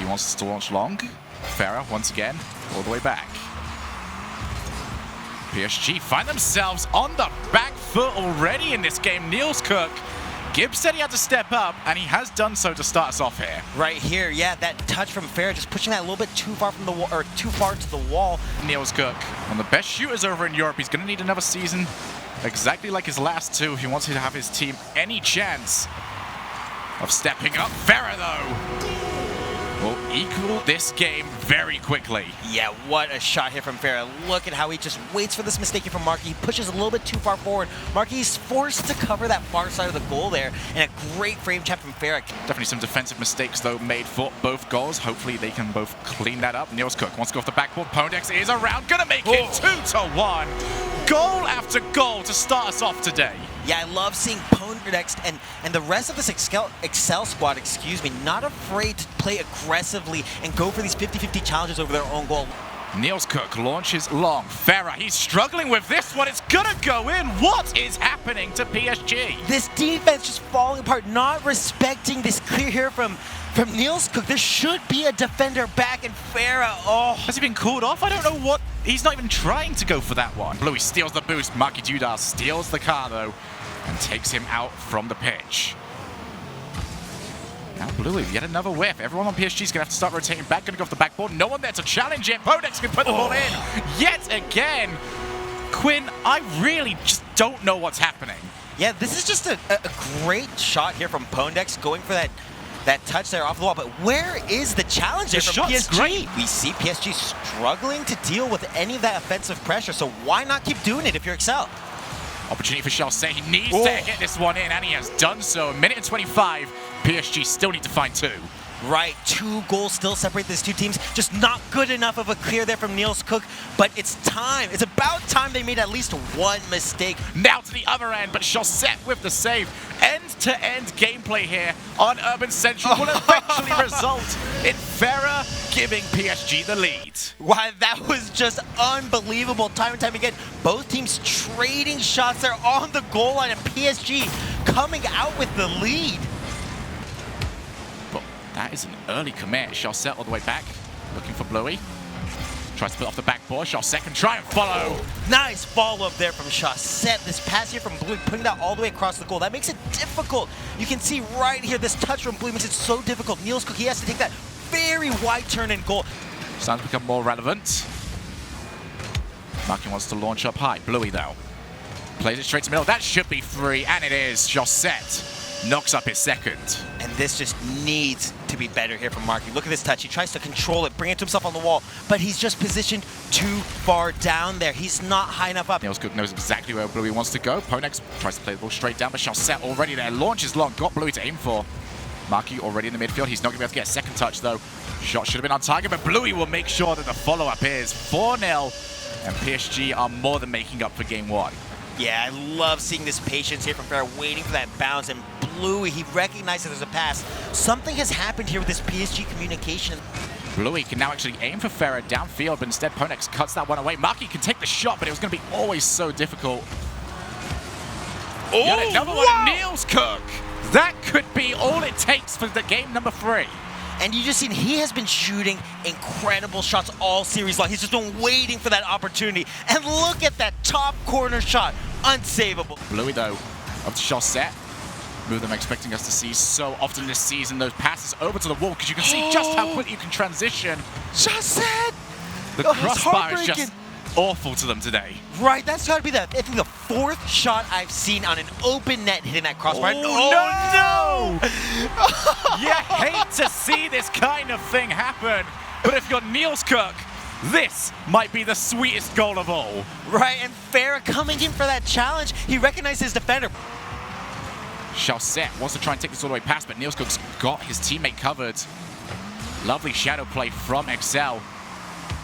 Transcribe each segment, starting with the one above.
wants to launch long. Farah once again, all the way back. PSG find themselves on the back foot already in this game. Niels Cook, Gibbs said he had to step up, and he has done so to start us off here. Right here, yeah, that touch from Farah just pushing that a little bit too far from the wall, or too far to the wall. Niels Cook, one of the best shooters over in Europe. He's going to need another season exactly like his last two if he wants to have his team any chance of stepping up. Farah, though, will equal this game very quickly. Yeah, what a shot here from Farah. Look at how he just waits for this mistake here from Marky. He pushes a little bit too far forward. Marky's forced to cover that far side of the goal there, and a great frame check from Farah. Definitely some defensive mistakes, though, made for both goals. Hopefully they can both clean that up. Niels Cook wants to go off the backboard. Pondex is around, gonna make it 2-1. Goal after goal to start us off today. Yeah, I love seeing Pondex and the rest of this Excel squad, not afraid to play aggressively and go for these 50-50 challenges over their own goal. Niels Cook launches long. Farah, he's struggling with this one. It's gonna go in. What is happening to PSG? This defense just falling apart, not respecting this clear here from Niels Cook. There should be a defender back, and Farah, oh. Has he been called off? I don't know what. He's not even trying to go for that one. Bluey steals the boost. Marky Dudas steals the car, though, and takes him out from the pitch. Now Bluey, yet another whiff. Everyone on PSG is going to have to start rotating back. Going to go off the backboard. No one there to challenge it. Podex can put the ball in yet again. Quinn, I really just don't know what's happening. Yeah, this is just a great shot here from Pondex, going for that touch there off the wall. But where is the challenge there from PSG? Great. We see PSG struggling to deal with any of that offensive pressure, so why not keep doing it if you're Excel? Opportunity for Chelsea. He needs to get this one in, and he has done so. A minute and 25. PSG still need to find two. Right, 2 goals still separate these two teams. Just not good enough of a clear there from Niels Cook, but it's time. It's about time they made at least one mistake. Now to the other end, but Chaussette with the save. End-to-end gameplay here on Urban Central will eventually result in Farah giving PSG the lead. Wow, that was just unbelievable. Time and time again, both teams trading shots there on the goal line, and PSG coming out with the lead. That is an early commit. Chaussette all the way back, looking for Bluey. Tries to put off the backboard. Chaussette can try and follow. Nice follow-up there from Chaussette. This pass here from Bluey, putting that all the way across the goal. That makes it difficult. You can see right here, this touch from Bluey makes it so difficult. Niels Cook, he has to take that very wide turn and goal. Starting to become more relevant. Marky wants to launch up high. Bluey, though, plays it straight to middle. That should be free, and it is. Chaussette knocks up his second. And this just needs to be better here from Marky. Look at this touch. He tries to control it, bring it to himself on the wall, but he's just positioned too far down there. He's not high enough up. Niels Cook knows exactly where Bluey wants to go. Ponex tries to play the ball straight down, but Chaussette already there. Launches long, got Bluey to aim for. Marky already in the midfield. He's not going to be able to get a second touch, though. Shot should have been on target, but Bluey will make sure that the follow-up is 4-0, and PSG are more than making up for game one. Yeah, I love seeing this patience here from Farah, waiting for that bounce, and Bluey, he recognizes there's a pass. Something has happened here with this PSG communication. Bluey can now actually aim for Farah downfield, but instead Ponex cuts that one away. Marky can take the shot, but it was going to be always so difficult. Yet another one of Niels Cook. That could be all it takes for the game number 3. And you just seen he has been shooting incredible shots all series long. He's just been waiting for that opportunity. And look at that top corner shot. Unsavable. Bluey, though, up to Chaussette. Move them expecting us to see so often this season. Those passes over to the wall, because you can see just how quickly you can transition. Chaussette! The crossbar is just awful to them today. Right, that's got to be I think the 4th shot I've seen on an open net hitting that crossbar. Oh, no! You hate to see this kind of thing happen, but if you're Niels Cook, this might be the sweetest goal of all. Right, and Farah coming in for that challenge. He recognized his defender. Chaussette wants to try and take this all the way past, but Niels Cook's got his teammate covered. Lovely shadow play from Excel.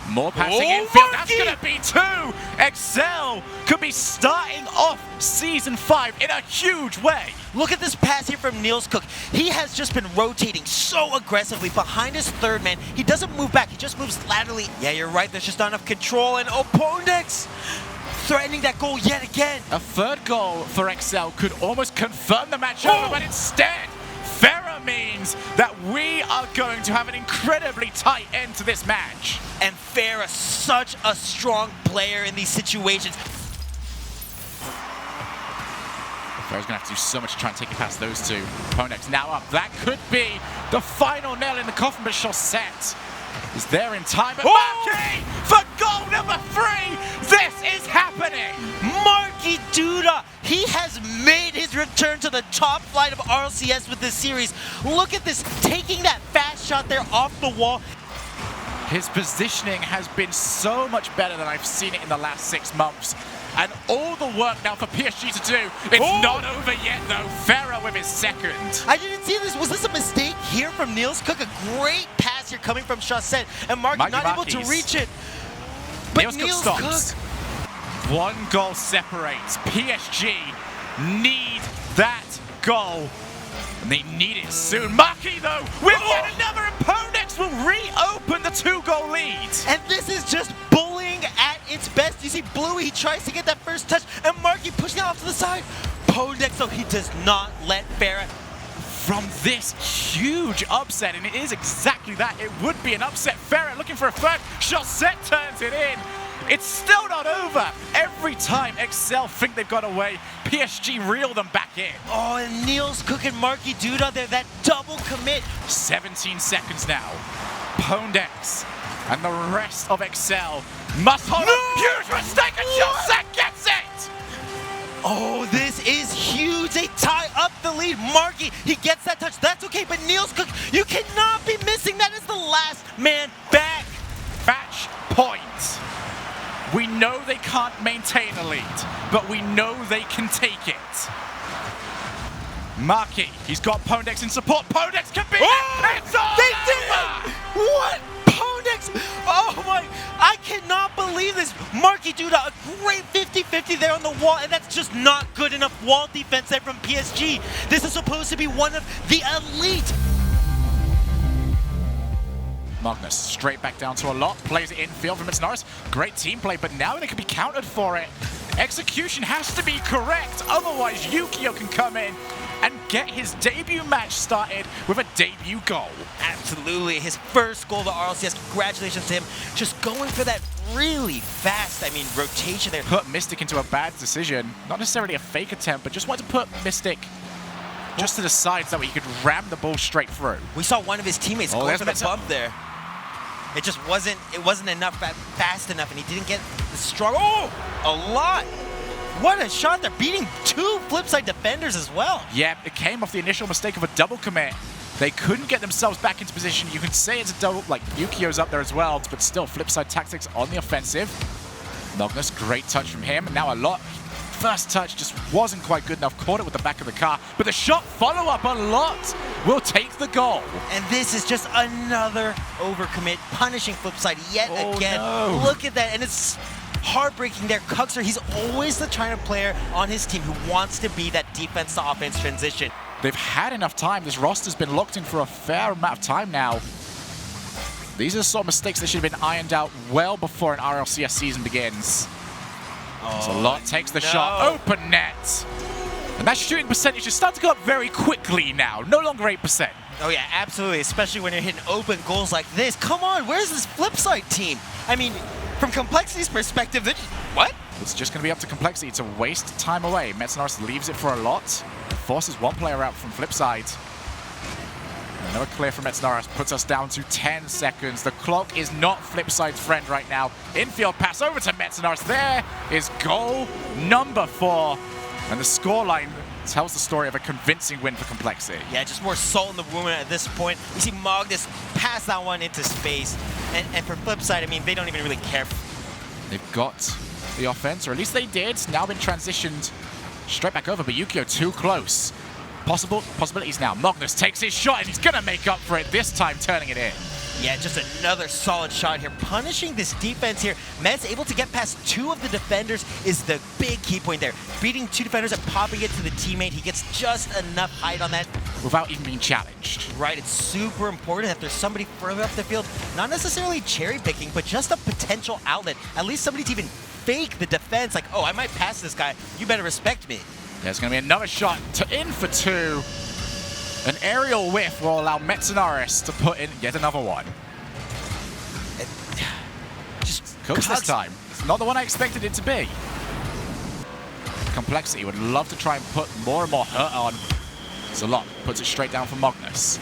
More passing infield. That's going to be 2. Excel could be starting off Season 5 in a huge way. Look at this pass here from Niels Cook. He has just been rotating so aggressively behind his third man. He doesn't move back. He just moves laterally. Yeah, you're right. There's just not enough control. And Pondex threatening that goal yet again. A third goal for Excel could almost confirm the match over, but instead, Farah means means that we are going to have an incredibly tight end to this match. And Farah, such a strong player in these situations. Farah's going to have to do so much to try and take it past those two. Ponex now up. That could be the final nail in the coffin, but Chaussette is there in time. But Marky for goal number 3! This is happening! Marky Duda, he has made his return to the top flight of RLCS with this series. Look at this, taking that fast shot there off the wall. His positioning has been so much better than I've seen it in the last 6 months. And all the work now for PSG to do. It's not over yet, though. Farah with his second. I didn't see this. Was this a mistake here from Niels Cook? A great pass here coming from Chaussette. And Marky not able to reach it. But Niels Cook stops. 1 goal separates. PSG need that goal. And they need it soon. Marky, though, with yet another opponent will reopen the 2-goal lead. And this is just bullying at its best. You see Bluey, he tries to get that first touch, and Marky pushing it off to the side. Ponex, so he does not let Farah. From this huge upset, and it is exactly that. It would be an upset. Farah looking for a third. Chaussette turns it in. It's still not over. Every time Excel think they've got away, PSG reel them back in. Oh, and Niels Cook and Marky Duda, they're that double commit. 17 seconds now. Ponex and the rest of Excel must hold a huge mistake, and Chaussette gets it! Oh, this is huge. They tie up the lead. Marky, he gets that touch. That's okay, but Niels Cook, you cannot be missing. That is the last man back. Match point. We know they can't maintain a lead, but we know they can take it. Marky, he's got Ponex in support. Ponex can be it! It's over! They did it! What? Ponex! Oh my, I cannot believe this. Marky Duda, a great 50-50 there on the wall, and that's just not good enough wall defense there from PSG. This is supposed to be one of the elite. Magnus straight back down to a lot, plays it infield from Norris. Great team play, but now they can be countered for it. Execution has to be correct, otherwise Yukio can come in and get his debut match started with a debut goal. Absolutely, his first goal to RLCS. Congratulations to him. Just going for that really fast, rotation there. Put Mystic into a bad decision. Not necessarily a fake attempt, but just wanted to put Mystic just to the side so that he could ram the ball straight through. We saw one of his teammates go for the bump there. It just wasn't enough, fast enough, and he didn't get the strong. Oh, a lot. What a shot. They're beating 2 flipside defenders as well. Yeah, it came off the initial mistake of a double commit. They couldn't get themselves back into position. You can say it's a double, like Yukio's up there as well, but still flipside tactics on the offensive. Magnus, great touch from him. Now a lot. First touch just wasn't quite good enough. Caught it with the back of the car, but the shot follow-up a lot will take the goal. And this is just another overcommit, punishing flipside yet again. No. Look at that, and it's heartbreaking there. Cuxer, he's always the kind of player on his team who wants to be that defense to offense transition. They've had enough time. This roster's been locked in for a fair amount of time now. These are the sort of mistakes that should have been ironed out well before an RLCS season begins. So Lot takes the shot, open net. And that shooting percentage is starting to go up very quickly now, no longer 8%. Oh yeah, absolutely, especially when you're hitting open goals like this. Come on, where's this flipside team? From Complexity's perspective, they're just, what? It's just going to be up to Complexity to waste time away. Metznaris leaves it for a lot, forces one player out from flipside. Another clear from Metznaris puts us down to 10 seconds. The clock is not flipside's friend right now. Infield pass over to Metznaris. There is goal number 4. And the scoreline tells the story of a convincing win for Complexity. Yeah, just more salt in the wound at this point. You see Magnus pass that one into space. And for flipside, they don't even really care. They've got the offense, or at least they did. Now been transitioned straight back over, but Yukio too close. Possibilities now. Magnus takes his shot, and he's going to make up for it this time, turning it in. Yeah, just another solid shot here. Punishing this defense here. Mets able to get past 2 of the defenders is the big key point there. Beating 2 defenders and popping it to the teammate. He gets just enough height on that. Without even being challenged. Right, it's super important that there's somebody further up the field. Not necessarily cherry picking, but just a potential outlet. At least somebody to even fake the defense. Like, oh, I might pass this guy. You better respect me. There's going to be another shot in for 2. An aerial whiff will allow Metzenaris to put in yet another one. Just Cooks this time. It's not the one I expected it to be. Complexity would love to try and put more and more hurt on. Zalot puts it straight down for Magnus.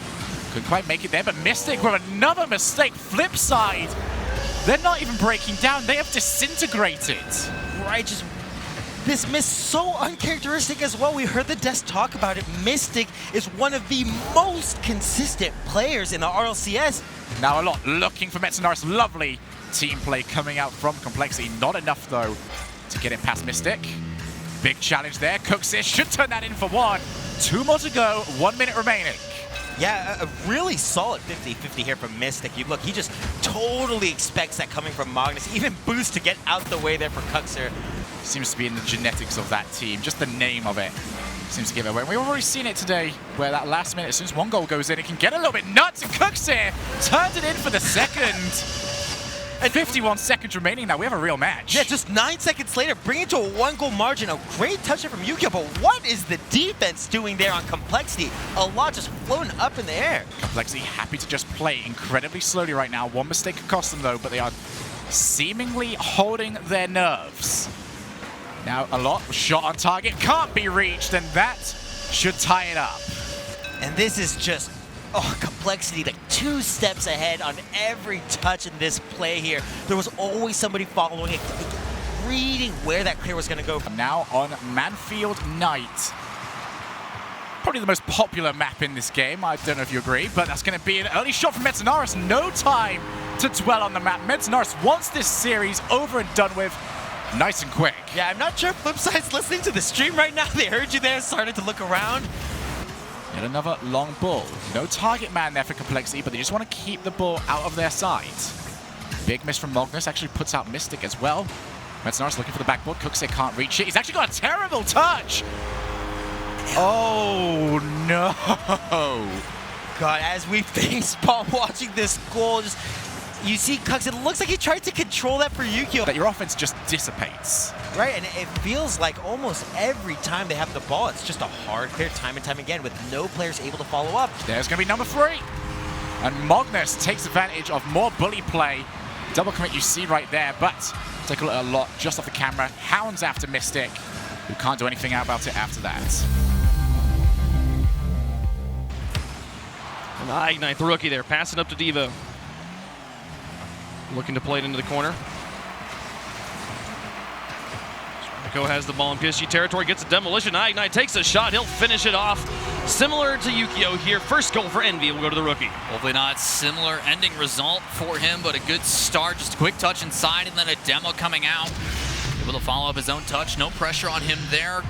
Couldn't quite make it there, but Mystic with another mistake. Flip side. They're not even breaking down. They have disintegrated. Right, just this miss so uncharacteristic as well. We heard the desk talk about it. Mystic is one of the most consistent players in the RLCS. Now a lot looking for Metzenaris. Lovely team play coming out from Complexity. Not enough, though, to get it past Mystic. Big challenge there. Cooks it. Should turn that in for one. 2 more to go. 1 minute remaining. Yeah, a really solid 50-50 here from Mystic. You look, he just totally expects that coming from Magnus. Even boost to get out the way there for Cuxer. Seems to be in the genetics of that team. Just the name of it seems to give it away. We've already seen it today, where that last minute, as soon as one goal goes in, it can get a little bit nuts. And Cuxer turns it in for the second. And 51 seconds remaining now. We have a real match. Yeah, just 9 seconds later, bring it to a 1-goal margin. A great touch from Yukio, but what is the defense doing there on Complexity? A lot just floating up in the air. Complexity happy to just play incredibly slowly right now. One mistake could cost them, though, but they are seemingly holding their nerves. Now, a lot shot on target. Can't be reached, and that should tie it up. And this is just, oh, Complexity like 2 steps ahead on every touch in this play here. There was always somebody following it, reading where that clear was going to go. Now on Manfield Night. Probably the most popular map in this game. I don't know if you agree, but that's going to be an early shot from Metzenaris. No time to dwell on the map. Metzenaris wants this series over and done with nice and quick. Yeah, I'm not sure if Flipside's listening to the stream right now. They heard you there, started to look around. Yet another long ball. No target man there for Complexity, but they just want to keep the ball out of their side. Big miss from Magnus, actually puts out Mystic as well. Metzenaris looking for the backboard. Cooks can't reach it. He's actually got a terrible touch. Oh, no. God, as we facepalm watching this goal, just you see Cux, it looks like he tried to control that for Yukio. That your offense just dissipates. Right, and it feels like almost every time they have the ball, it's just a hard clear time and time again with no players able to follow up. There's going to be number 3. And Magnus takes advantage of more bully play. Double commit you see right there, but take a look at a lot just off the camera. Hounds after Mystic, who can't do anything about it after that. And Ignite, the rookie there, passing up to Devo. Looking to play it into the corner. Stramico has the ball in PSG territory, gets a demolition. Ignite takes a shot, he'll finish it off. Similar to Yukio here, first goal for Envy will go to the rookie. Hopefully not similar ending result for him, but a good start. Just a quick touch inside and then a demo coming out. Able to follow up his own touch, no pressure on him there.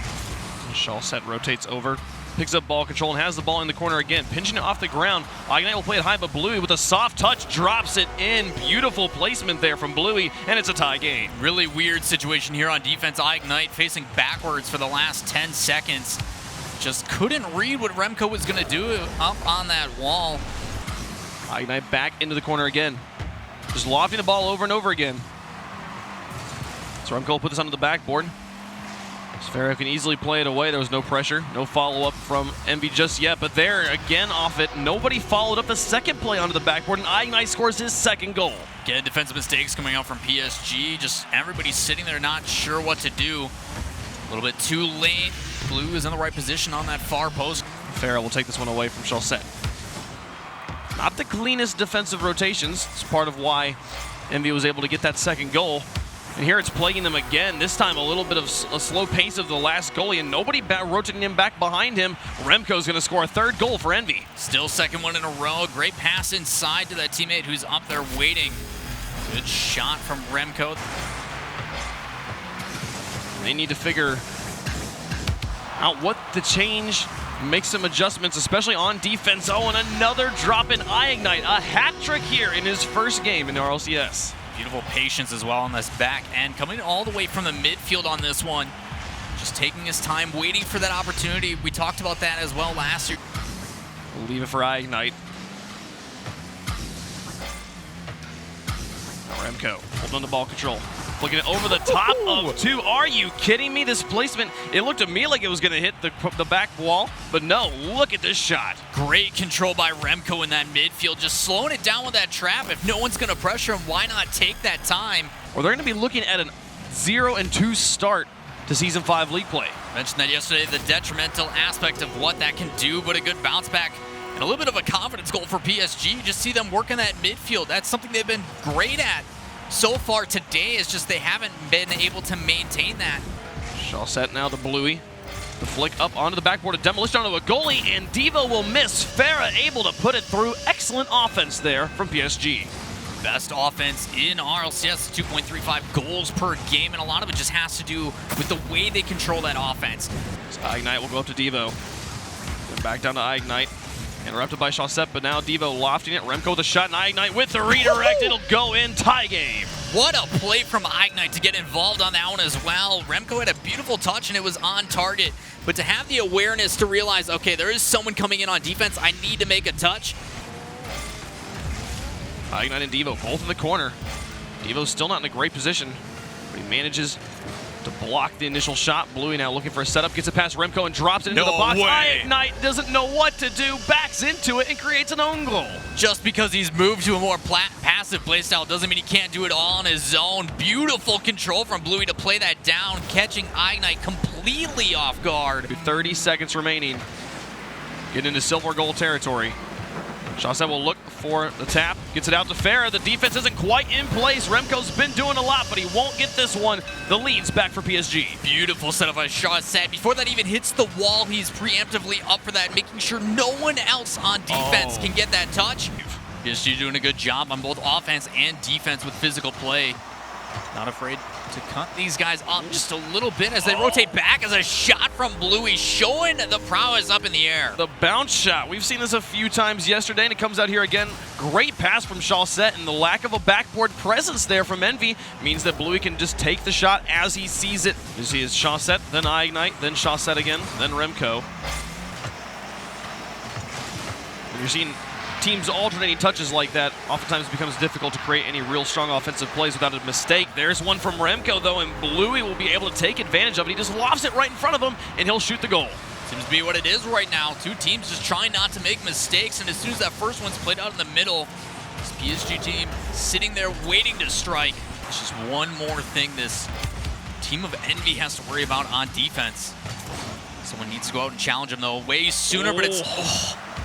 Shalset rotates over, picks up ball control and has the ball in the corner again, pinching it off the ground. Ignite will play it high, but Bluey with a soft touch drops it in. Beautiful placement there from Bluey, and it's a tie game. Really weird situation here on defense. Ignite facing backwards for the last 10 seconds. Just couldn't read what Remco was going to do up on that wall. Ignite back into the corner again. Just lofting the ball over and over again. So Remco will put this onto the backboard. Sfero can easily play it away. There was no pressure, no follow-up from Envy just yet, but there, again off it, nobody followed up the second play onto the backboard, and Ignite scores his second goal. Again, defensive mistakes coming out from PSG. Just everybody sitting there not sure what to do. A little bit too late. Blue is in the right position on that far post. Farrell will take this one away from Shalset. Not the cleanest defensive rotations. It's part of why Envy was able to get that second goal. And here it's plaguing them again. This time a little bit of a slow pace of the last goalie and nobody rotating him back behind him. Remco's going to score a third goal for Envy. Still second one in a row. Great pass inside to that teammate who's up there waiting. Good shot from Remco. They need to figure out what to change, make some adjustments, especially on defense. Oh, and another drop in Ignite. A hat trick here in his first game in the RLCS. Beautiful patience as well on this back end. Coming all the way from the midfield on this one. Just taking his time, waiting for that opportunity. We talked about that as well last year. We'll leave it for Ignite. Remco holding on the ball control. Looking over the top of two. Are you kidding me? This placement, it looked to me like it was going to hit the back wall, but no, look at this shot. Great control by Remco in that midfield, just slowing it down with that trap. If no one's going to pressure him, why not take that time? Or they're going to be looking at an 0-2 start to Season 5 league play. Mentioned that yesterday, the detrimental aspect of what that can do, but a good bounce back and a little bit of a confidence goal for PSG. You just see them working that midfield. That's something they've been great at so far today. It's just they haven't been able to maintain that. Chaussette now to Bluey. The flick up onto the backboard, a demolition onto a goalie, and Devo will miss. Farah able to put it through. Excellent offense there from PSG. Best offense in RLCS, 2.35 goals per game, and a lot of it just has to do with the way they control that offense. So Ignite will go up to Devo. Then back down to Ignite. Interrupted by Chaussette, but now Devo lofting it. Remco with a shot, and Ignite with the redirect. It'll go in. Tie game. What a play from Ignite to get involved on that one as well. Remco had a beautiful touch, and it was on target. But to have the awareness to realize, okay, there is someone coming in on defense, I need to make a touch. Ignite and Devo both in the corner. Devo's still not in a great position, but he manages to block the initial shot. Bluey now looking for a setup, gets it past Remco and drops it into the box. Ignite doesn't know what to do, backs into it and creates an own goal. Just because he's moved to a more passive playstyle doesn't mean he can't do it all on his own. Beautiful control from Bluey to play that down, catching Ignite completely off guard. 30 seconds remaining. Getting into silver goal territory. Chaussette will look for the tap, gets it out to Farah. The defense isn't quite in place. Remco's been doing a lot, but he won't get this one. The lead's back for PSG. Beautiful setup by Chaussette. Before that even hits the wall, he's preemptively up for that, making sure no one else on defense can get that touch. PSG doing a good job on both offense and defense with physical play. Not afraid to cut these guys up just a little bit as they rotate back, as a shot from Bluey showing the prowess up in the air. The bounce shot. We've seen this a few times yesterday, and it comes out here again. Great pass from Chaussette, and the lack of a backboard presence there from Envy means that Bluey can just take the shot as he sees it. You see his Chaussette, then Ignite, then Chaussette again, then Remco. When you're seeing teams alternating touches like that, oftentimes it becomes difficult to create any real strong offensive plays without a mistake. There's one from Remco, though, and Bluey will be able to take advantage of it. He just lofts it right in front of him, and he'll shoot the goal. Seems to be what it is right now. Two teams just trying not to make mistakes, and as soon as that first one's played out in the middle, this PSG team sitting there waiting to strike. It's just one more thing this team of Envy has to worry about on defense. Someone needs to go out and challenge him, though, way sooner, but it's...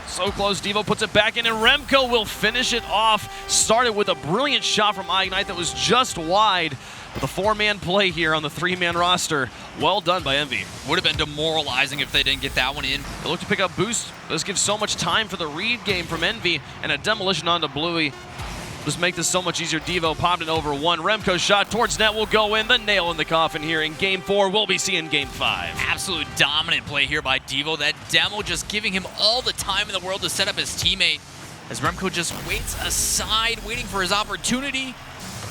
So close. Devo puts it back in, and Remco will finish it off. Started with a brilliant shot from Ignite that was just wide. With a four-man play here on the three-man roster. Well done by Envy. Would have been demoralizing if they didn't get that one in. They look to pick up boost. This gives so much time for the read game from Envy, and a demolition onto Bluey. Just make this so much easier. Devo popped it over one. Remco's shot towards net will go in. The nail in the coffin here in Game 4. We'll be seeing Game 5. Absolute dominant play here by Devo. That demo just giving him all the time in the world to set up his teammate. As Remco just waits aside, waiting for his opportunity.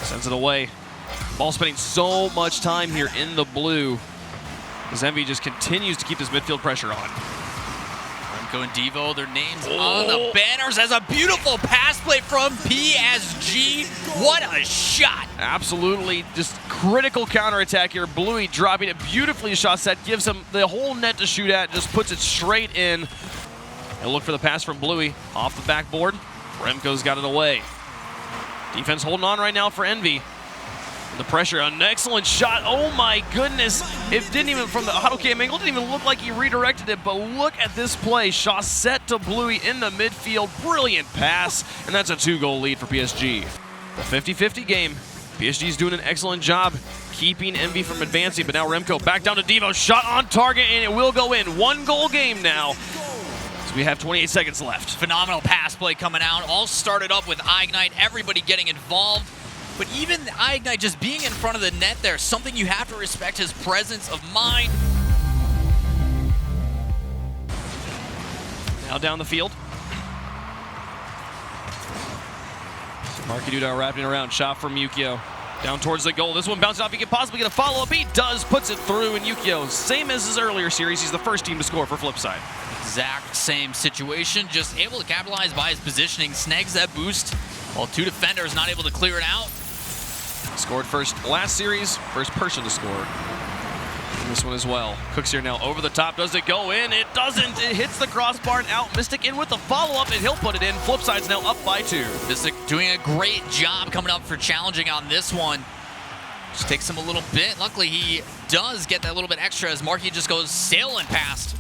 Sends it away. Ball spending so much time here in the blue. As Envy just continues to keep this midfield pressure on. Remco and Devo, their names on the banners, as a beautiful pass play from PSG. What a shot. Absolutely, just critical counterattack here. Bluey dropping it beautifully. Chaussette gives him the whole net to shoot at, just puts it straight in. And look for the pass from Bluey off the backboard. Remco's got it away. Defense holding on right now for Envy. The pressure, an excellent shot. Oh my goodness. It didn't even, from the auto cam angle, didn't even look like he redirected it, but look at this play. Chaussette to Bluey in the midfield. Brilliant pass, and that's a 2-goal lead for PSG. The 50-50 game. PSG's doing an excellent job keeping Envy from advancing, but now Remco back down to Devo. Shot on target, and it will go in. 1-goal game now. So we have 28 seconds left. Phenomenal pass play coming out. All started up with Ignite, everybody getting involved. But even Ignite just being in front of the net there, something you have to respect, his presence of mind. Now down the field. Marky Duda wrapping around. Shot from Yukio. Down towards the goal. This one bounced off. He could possibly get a follow-up. He does. Puts it through. And Yukio, same as his earlier series, he's the first team to score for Flipside. Exact same situation. Just able to capitalize by his positioning. Snags that boost while two defenders not able to clear it out. Scored first last series, first person to score. And this one as well. Cooks here now over the top. Does it go in? It doesn't. It hits the crossbar and out. Mystic in with the follow-up, and he'll put it in. Flipside's now up by 2. Mystic doing a great job coming up for challenging on this one. Just takes him a little bit. Luckily, he does get that little bit extra as Marky just goes sailing past.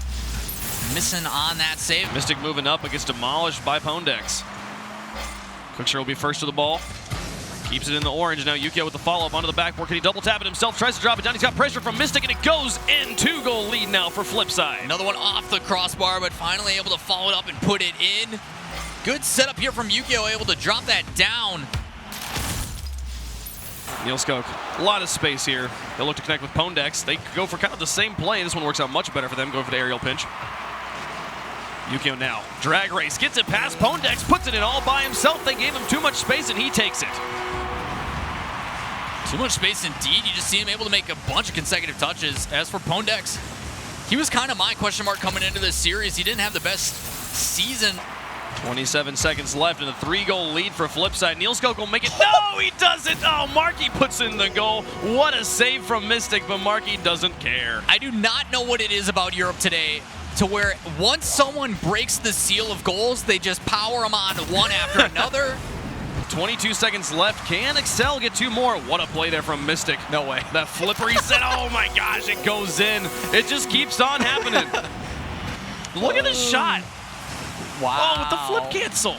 Missing on that save. Mystic moving up, but gets demolished by Pondex. Cookshare will be first to the ball. Keeps it in the orange. Now Yukio with the follow-up onto the backboard. Can he double tap it himself? Tries to drop it down. He's got pressure from Mystic, and it goes in. 2-goal lead now for Flipside. Another one off the crossbar, but finally able to follow it up and put it in. Good setup here from Yukio, able to drop that down. Neilskog, a lot of space here. They'll look to connect with Pondex. They go for kind of the same play. This one works out much better for them, going for the aerial pinch. Yukio now, drag race, gets it past Pondex, puts it in all by himself. They gave him too much space, and he takes it. Too much space indeed. You just see him able to make a bunch of consecutive touches. As for Pondex, he was kind of my question mark coming into this series. He didn't have the best season. 27 seconds left and a 3-goal lead for Flipside. Neilskog will make it. No, he doesn't. Oh, Marky puts in the goal. What a save from Mystic, but Marky doesn't care. I do not know what it is about Europe today to where once someone breaks the seal of goals, they just power them on one after another. 22 seconds left. Can Excel get 2 more? What a play there from Mystic. No way. That flipper, he said, oh my gosh, it goes in. It just keeps on happening. Look at this shot. Wow. Oh, with the flip cancel.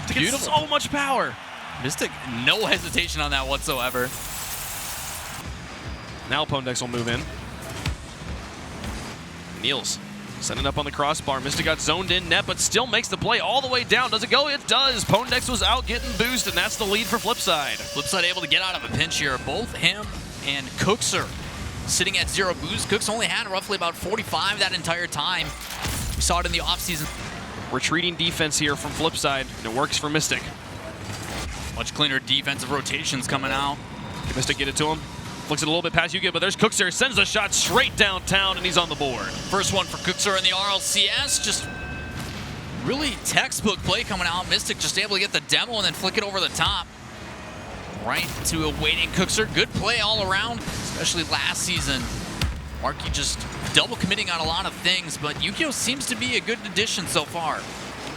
To get so much power. Mystic, no hesitation on that whatsoever. Now Pondex will move in. Niels sending up on the crossbar. Mystic got zoned in net, but still makes the play all the way down. Does it go? It does. Pondex was out getting boost, and that's the lead for Flipside. Flipside able to get out of a pinch here. Both him and Cookser sitting at 0 boost. Cooks only had roughly about 45 that entire time. We saw it in the offseason. Retreating defense here from Flipside, and it works for Mystic. Much cleaner defensive rotations coming out. Can Mystic get it to him? Flicks it a little bit past Yukio, but there's Cookser. Sends a shot straight downtown, and he's on the board. First one for Cookser in the RLCS. Just really textbook play coming out. Mystic just able to get the demo and then flick it over the top. Right to a waiting Cookser. Good play all around, especially last season. Marky just double committing on a lot of things, but Yukio seems to be a good addition so far.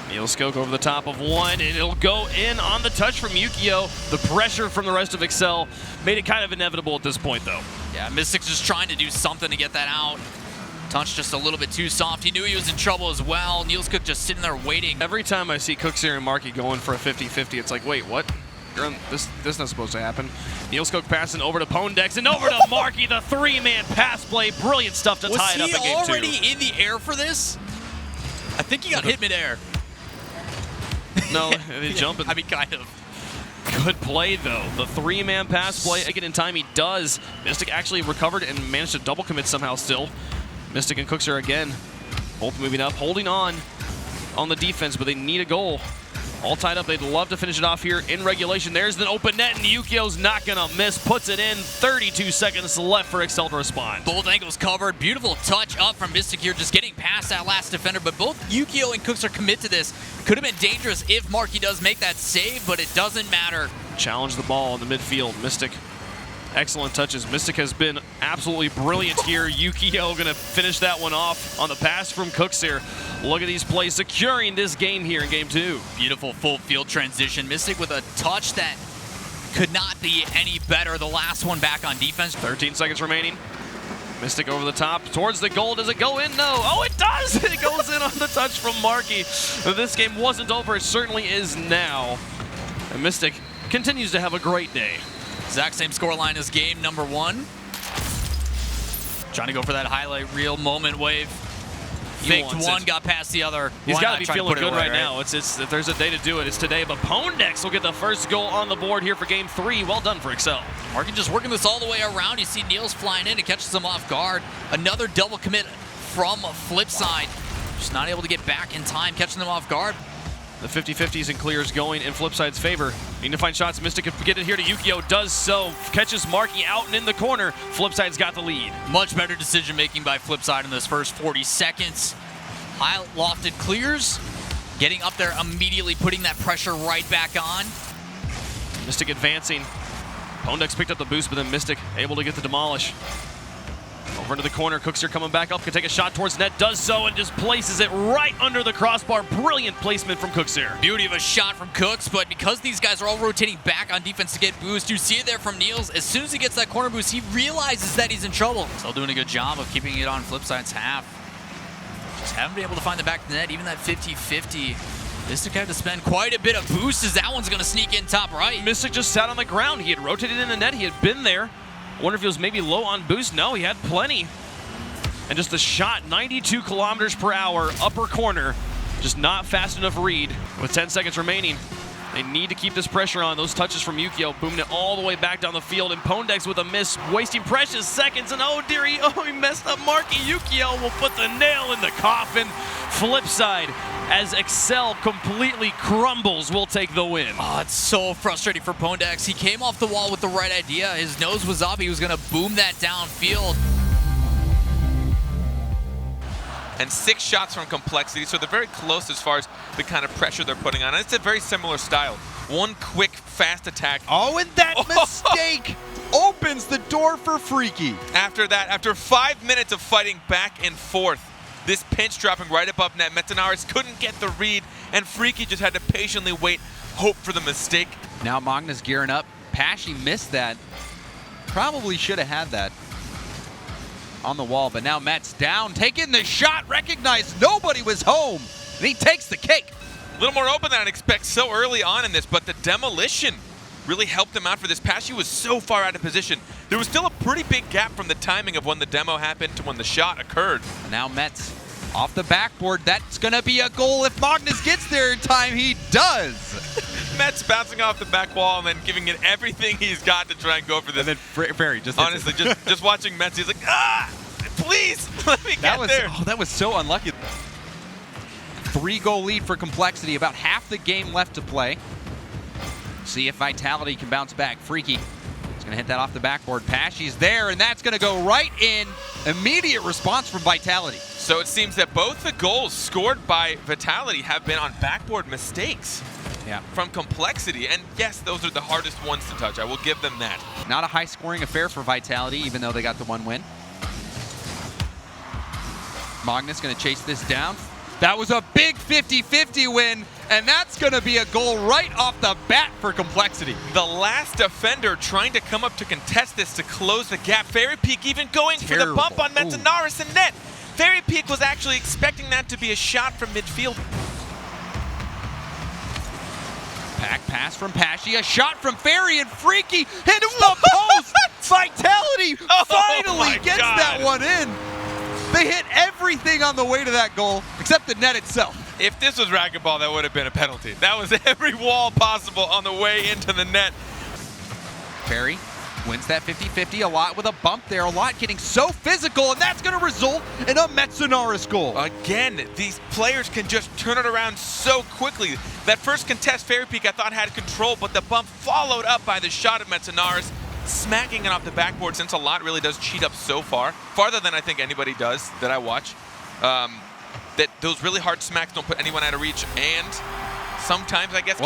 Neilskog over the top of one, and it'll go in on the touch from Yukio. The pressure from the rest of Excel made it kind of inevitable at this point, though. Yeah, Mystic's just trying to do something to get that out. Touch just a little bit too soft. He knew he was in trouble as well. Neilskog just sitting there waiting. Every time I see Cookser and Marky going for a 50-50, it's like, wait, what? This is not supposed to happen. Neilskog passing over to Pondex and over to Marky, the 3-man pass play. Brilliant stuff to tie it up in game 2. Was he already in the air for this? I think he got hit midair. No, they jumping. I mean, kind of. Good play, though. The 3-man pass play. Again, in time, he does. Mystic actually recovered and managed to double commit somehow still. Mystic and Cookser again, both moving up, holding on the defense, but they need a goal. All tied up. They'd love to finish it off here in regulation. There's the open net, and Yukio's not going to miss. Puts it in. 32 seconds left for Excel to respond. Both angles covered. Beautiful touch up from Mystic here, just getting past that last defender. But both Yukio and Cookser commit to this. Could have been dangerous if Marky does make that save, but it doesn't matter. Challenge the ball in the midfield. Mystic, excellent touches. Mystic has been absolutely brilliant here. Yukio going to finish that one off on the pass from Cookser. Look at these plays securing this game here in game 2. Beautiful full field transition. Mystic with a touch that could not be any better. The last one back on defense. 13 seconds remaining. Mystic over the top towards the goal. Does it go in? No. Oh, it does. It goes in on the touch from Marky. This game wasn't over. It certainly is now. And Mystic continues to have a great day. Exact same scoreline as game number 1. Trying to go for that highlight reel moment wave. Faked one, got past the other. He's got to be feeling good right now. It's if there's a day to do it, it's today. But Pondex will get the first goal on the board here for game 3. Well done for Excel. Marky just working this all the way around. You see Niels flying in and catches him off guard. Another double commit from Flipside. Just not able to get back in time, catching them off guard. The 50-50s and clears going in Flipside's favor. Need to find shots. Mystic can get it here to Yukio. Does so. Catches Marky out and in the corner. Flipside's got the lead. Much better decision making by Flipside in this first 40 seconds. High lofted clears. Getting up there immediately, putting that pressure right back on. Mystic advancing. Pondex picked up the boost, but then Mystic able to get the demolish. Over into the corner, Cookster coming back up, can take a shot towards net, does so, and just places it right under the crossbar. Brilliant placement from Cookster. Beauty of a shot from Cooks, but because these guys are all rotating back on defense to get boost, you see it there from Niels. As soon as he gets that corner boost, he realizes that he's in trouble. Still doing a good job of keeping it on Flipside's half. Just haven't been able to find the back of the net, even that 50-50. Mystic had to spend quite a bit of boost as that one's going to sneak in top right. Mystic just sat on the ground. He had rotated in the net. He had been there. I wonder if he was maybe low on boost. No, he had plenty. And just a shot, 92 kilometers per hour, upper corner. Just not fast enough read. With 10 seconds remaining, they need to keep this pressure on. Those touches from Yukio, booming it all the way back down the field. And Pondex with a miss, wasting precious seconds. And oh dear, he messed up Marky. Yukio will put the nail in the coffin. Flipside, as Excel completely crumbles, will take the win. Oh, it's so frustrating for Pondex. He came off the wall with the right idea. His nose was up. He was going to boom that downfield. And 6 shots from Complexity, so they're very close as far as the kind of pressure they're putting on. And it's a very similar style. One quick, fast attack. Oh, and that mistake opens the door for Freaky. After that, after 5 minutes of fighting back and forth, this pinch dropping right above net, Metanaris couldn't get the read, and Freaky just had to patiently wait, hope for the mistake. Now Magna's gearing up. Pashy missed that. Probably should have had that on the wall, but now Met's down, taking the shot, recognized nobody was home, and he takes the cake. A little more open than I'd expect so early on in this, but the demolition really helped him out for this. Pashy was so far out of position. There was still a pretty big gap from the timing of when the demo happened to when the shot occurred. And now Met's off the backboard. That's going to be a goal if Magnus gets there in time. He does. Met's bouncing off the back wall and then giving it everything he's got to try and go for this. And then Ferry just honestly, just watching Metz, he's like, please, let me get there. Oh, that was so unlucky. 3-goal lead for Complexity, about half the game left to play. See if Vitality can bounce back. Freaky is going to hit that off the backboard. Pashy's there, and that's going to go right in. Immediate response from Vitality. So it seems that both the goals scored by Vitality have been on backboard mistakes from Complexity. And yes, those are the hardest ones to touch. I will give them that. Not a high-scoring affair for Vitality, even though they got the 1 win. Magnus going to chase this down. That was a big 50-50 win, and that's going to be a goal right off the bat for Complexity. The last defender trying to come up to contest this to close the gap. Fairy Peak even going for the bump on Metanaris and net. Fairy Peak was actually expecting that to be a shot from midfield. Back pass from Pashy, a shot from Fairy, and Freaky hits the post. Vitality finally gets that one in. They hit everything on the way to that goal, except the net itself. If this was racquetball, that would have been a penalty. That was every wall possible on the way into the net. Ferry wins that 50-50 a lot with a bump there, a lot getting so physical, and that's going to result in a Metanaris goal. Again, these players can just turn it around so quickly. That first contest, Fairy Peak, I thought had control, but the bump followed up by the shot of Metanaris, smacking it off the backboard, since a lot really does cheat up so far, farther than I think anybody does that I watch. That those really hard smacks don't put anyone out of reach, and sometimes I guess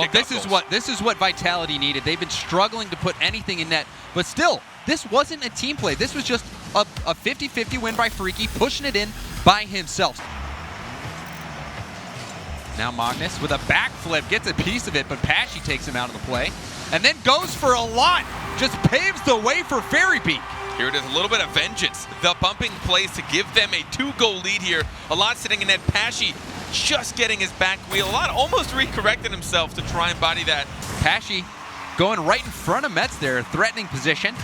this is what Vitality needed. They've been struggling to put anything in net, but still, this wasn't a team play. This was just a 50-50 win by Freaky, pushing it in by himself. Now Magnus with a backflip gets a piece of it, but Pashy takes him out of the play, and then goes for a lot. Just paves the way for Fairy Peak. Here it is, a little bit of vengeance. The bumping plays to give them a 2-goal lead here. A lot sitting in net. Pashy just getting his back wheel. A lot almost recorrected himself to try and body that. Pashy going right in front of Metz there, threatening position.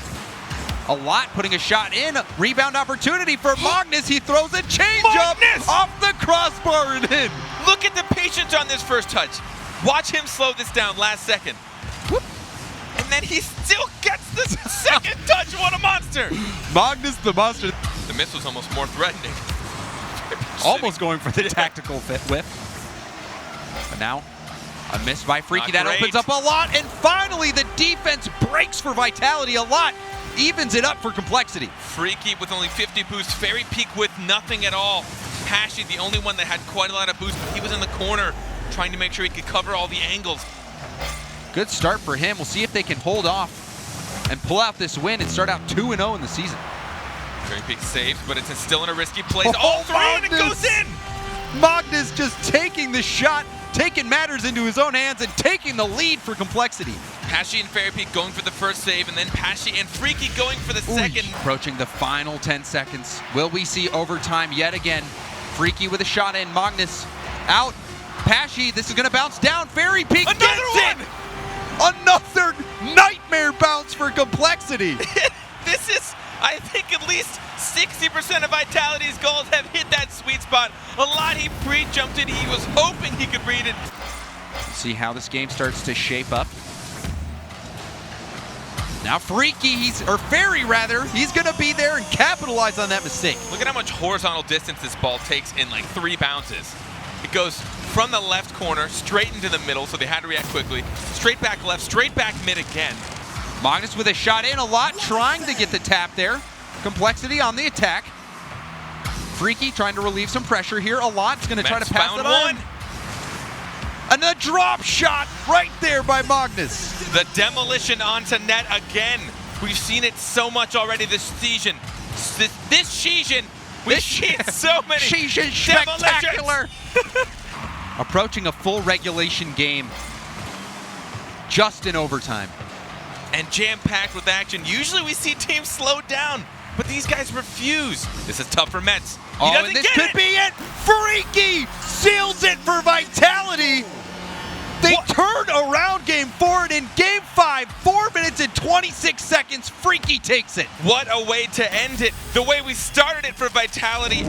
A lot putting a shot in. Rebound opportunity for Magnus. He throws a change-up off the crossbar and in. Look at the patience on this first touch. Watch him slow this down last second. Whoop. And then he still gets the second touch. What a monster. Magnus the monster. The miss was almost more threatening. Almost going for the tactical whiff. But now, a miss by Freaky. That opens up a lot. And finally, the defense breaks for Vitality. A lot evens it up for Complexity. Freaky with only 50 boost. Fairy Peak with nothing at all. Pashy, the only one that had quite a lot of boost, but he was in the corner trying to make sure he could cover all the angles. Good start for him. We'll see if they can hold off and pull out this win and start out 2-0 in the season. Fairy Peak saves, but it's still in a risky place. All three, and it goes in! Magnus just taking the shot, taking matters into his own hands, and taking the lead for Complexity. Pashy and Fairy Peak going for the first save, and then Pashy and Freaky going for the second. Approaching the final 10 seconds. Will we see overtime yet again? Freaky with a shot in. Magnus out. Pashy, this is going to bounce down. Fairy Peak Another gets it! Another nightmare bounce for Complexity. This is, I think, at least 60% of Vitality's goals have hit that sweet spot. A lot he pre-jumped it. He was hoping he could read it. See how this game starts to shape up. Now Freaky, Fairy rather, he's going to be there and capitalize on that mistake. Look at how much horizontal distance this ball takes in like 3 bounces. It goes from the left corner straight into the middle, so they had to react quickly. Straight back left, straight back mid again. Magnus with a shot in a lot, trying to get the tap there. Complexity on the attack. Freaky trying to relieve some pressure here. A lot's going to try to pass it on. And a drop shot right there by Magnus. The demolition onto net again. We've seen it so much already this season. This season, we've seen so many season spectacular. Approaching a full regulation game just in overtime. And jam-packed with action. Usually we see teams slow down, but these guys refuse. This is tough for Mets. And this could be it. Freaky seals it for Vitality. They turn around game 4, and in game 5, 4 minutes and 26 seconds, Freaky takes it. What a way to end it. The way we started it for Vitality.